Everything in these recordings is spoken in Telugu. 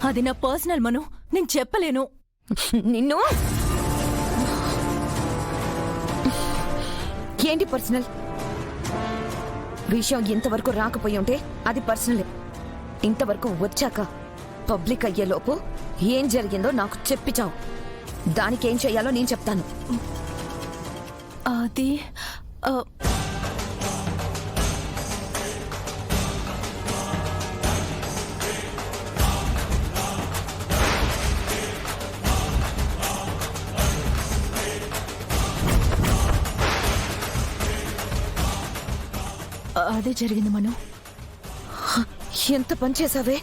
అది నా పర్సనల్ మను, నేను చెప్పలేను. నిన్ను ఏంటి పర్సనల్ విషయం? ఇంతవరకు రాకపోయి ఉంటే అది పర్సనలే. ఇంతవరకు వచ్చాక పబ్లిక్ అయ్యేలోపు ఏం జరిగిందో నాకు చెప్పిచావు. దానికేం చెయ్యాలో నేను చెప్తాను. అది అదే జరిగింది మను. ఎంత పని చేసావే?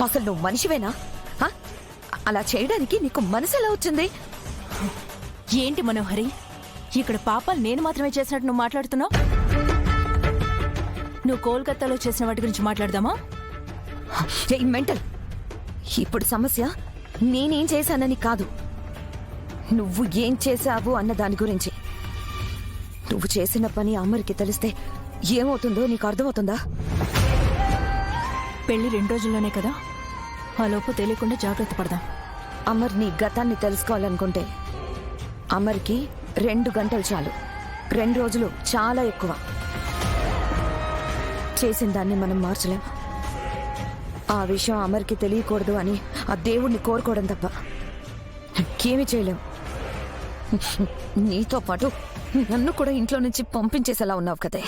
అసలు నువ్వు మనిషివేనా? అలా చేయడానికి నీకు మనసు ఎలా వచ్చింది? ఏంటి మనోహరి, ఇక్కడ పాపాలు నేను మాత్రమే చేసినట్టు నువ్వు మాట్లాడుతున్నావు? నువ్వు కోల్కతాలో చేసిన వాటి గురించి మాట్లాడదామా? మెంటల్. ఇప్పుడు సమస్య నేనేం చేశానని కాదు, నువ్వు ఏం చేశావు అన్న దాని గురించి. నువ్వు చేసిన పని అమ్మరికి తెలిస్తే ఏమవుతుందో నీకు అర్థమవుతుందా? పెళ్లి 2 రోజుల్లోనే కదా, ఆ లోపు తెలియకుండా జాగ్రత్త పడదాం. అమర్ నీ గతాన్ని తెలుసుకోవాలనుకుంటే అమర్కి 2 గంటలు చాలు. 2 రోజులు చాలా ఎక్కువ. చేసిన దాన్ని మనం మార్చలేం. ఆ విషయం అమర్కి తెలియకూడదు అని ఆ దేవుణ్ణి కోరుకోవడం తప్ప ఇంకేమీ చేయలేం. నీతో పాటు నన్ను కూడా ఇంట్లో నుంచి పంపించేసేలా ఉన్నావు కదే.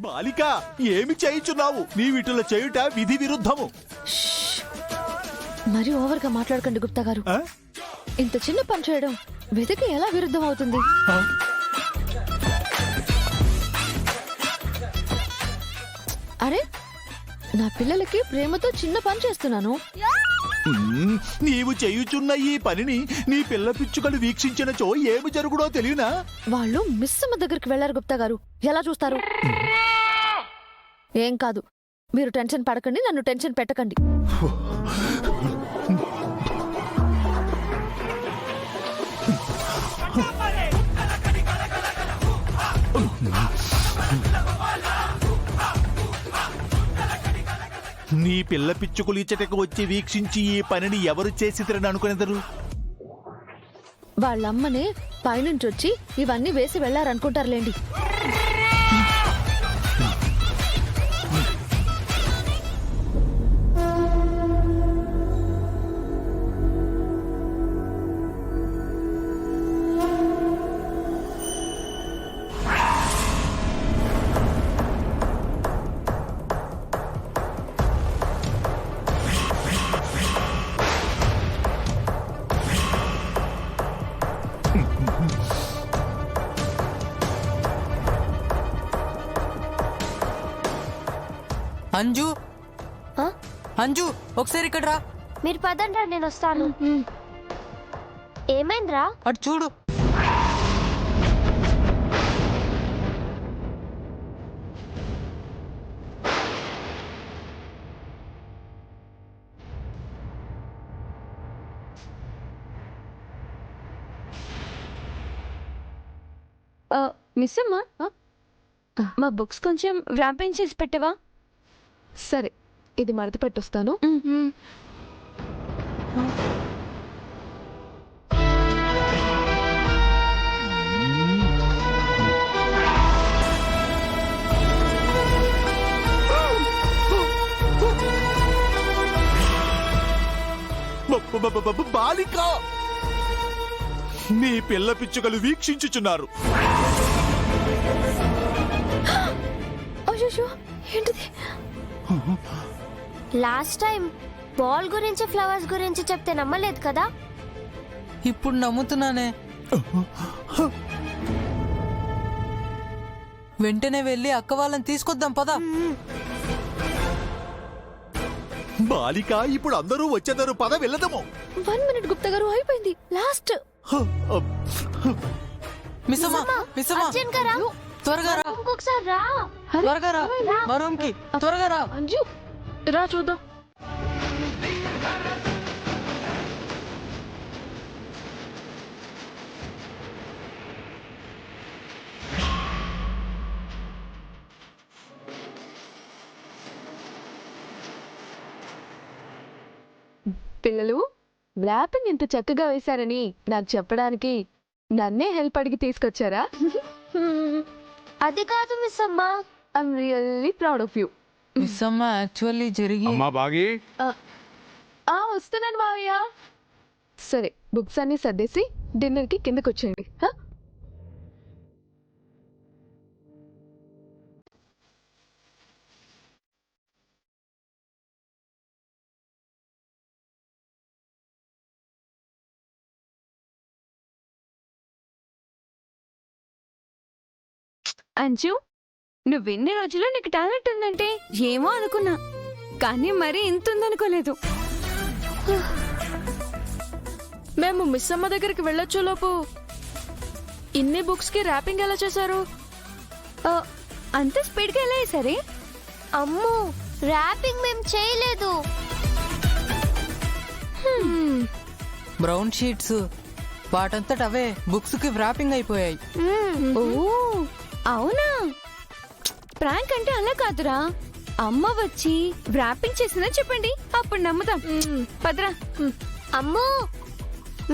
బాలిక, ఏమి చేయుచున్నావు? నీ వీటిలో చేయుట విధి విరుద్ధము. మరి ఓవర్గా మాట్లాడకండి గుప్తా గారు. ఇంత చిన్న పని చేయడం విధికి ఎలా విరుద్ధం అవుతుంది? అరే, నా పిల్లలకి ప్రేమతో చిన్న పని చేస్తున్నాను. నీవు చేయుచున్న ఈ పనిని నీ పిల్ల పిచ్చుకలు వీక్షించినచో ఏమి జరుగుడో తెలియనా? వాళ్ళు మిస్ అమ్మ దగ్గరికి వెళ్లారు గుప్తా గారు. ఎలా చూస్తారు? ఏం కాదు, మీరు టెన్షన్ పడకండి, నన్ను టెన్షన్ పెట్టకండి. నీ పిల్ల పిచ్చుకలు ఇచ్చటకు వచ్చి వీక్షించి ఈ పనిని ఎవరు చేసిరని అనుకునేదరు? వాళ్ళమ్మనే పైనుంచి వచ్చి ఇవన్నీ వేసి వెళ్లారనుకుంటారులేండి. అంజు, అంజు ఒకసారి ఇక్కడ రా. మీరు పదండ్రా, నేను వస్తాను. ఏమైందిరా? అటు చూడు. మిస్ అమ్మా, మా బుక్స్ కొంచెం ర్యాంపింగ్ చేసి పెట్టవా? సరే, ఇది మడత పెట్టొస్తాను. బాలిక, నీ పిల్ల పిచ్చుకలు వీక్షించుచున్నారు. ఏంటిది? లాస్ట్ టైం బాల్ గురించి ఫ్లవర్స్ గురించి చెప్తే నమ్మలేదు కదా? ఇప్పుడు నమ్ముతున్నానే. వెంటనే వెళ్ళి అక్క వాళ్ళని తీసుకొద్దాం పదా. బాలిక, ఇప్పుడు అందరూ వచ్చేదారు, పద వెళ్దాము. 1 మినిట్ గుప్తా గారు, అయిపోయింది లాస్ట్. మిస్సమ్మా, మిస్సమ్మా, త్వరగా రా, ఇంకొకసారి రా, త్వరగా రా, మా రూమ్ కి త్వరగా రా. అంజు రా చూద్దాం. పిల్లలు ర్యాపింగ్ ఇంత చక్కగా వేశారని నాకు చెప్పడానికి నన్నే హెల్ప్ అడిగి తీసుకొచ్చారా? అది కాదు మిస్ అమ్మా. I'm really proud of you. Miss అమ్మ యాక్చువల్లీ జరిగి అమ్మా బాగి వస్తున్నాను మావయ్య. సరే బుక్స్ అన్ని సర్దేసి డిన్నర్కి కిందకు వచ్చేయండి. అంజు, నువ్వు ఎన్ని రోజులు నీకు టాలెంట్ ఉందంటే ఏమో అనుకున్నా, కానీ మరీ ఇంత ఉందనుకోలేదు. మేము మిస్ అమ్మ దగ్గరికి వెళ్ళొచ్చు లోపు ఇన్ని బుక్స్ కి ర్యాపింగ్ ఎలా చేశారు? అంత స్పీడ్గా ఎలా సరే? అమ్మో, ర్యాపింగ్ మేం చేయలేదు. బ్రౌన్ షీట్స్ వాటంతట అవే బుక్స్ కి వ్రాపింగ్ అయిపోయాయి. ఓ అవునా? ప్రాంక్ అంటే అలా కాదురా, అమ్మ వచ్చి ర్యాపింగ్ చేసిందని చెప్పండి, అప్పుడు నమ్ముతాం. పదరా. అమ్మో,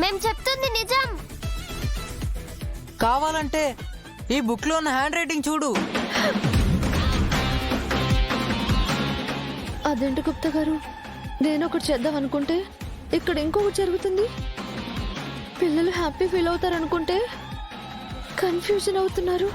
మేం చెప్తుంది నిజం. కావాలంటే ఈ బుక్ లో ఉన్న హ్యాండ్ రైటింగ్ చూడు. అదేంటి గుప్తా గారు, నేను ఒకటి చేద్దాం అనుకుంటే ఇక్కడ ఇంకొకటి జరుగుతుంది. పిల్లలు హ్యాపీ ఫీల్ అవుతారు అనుకుంటే కన్ఫ్యూజన్ అవుతున్నారు.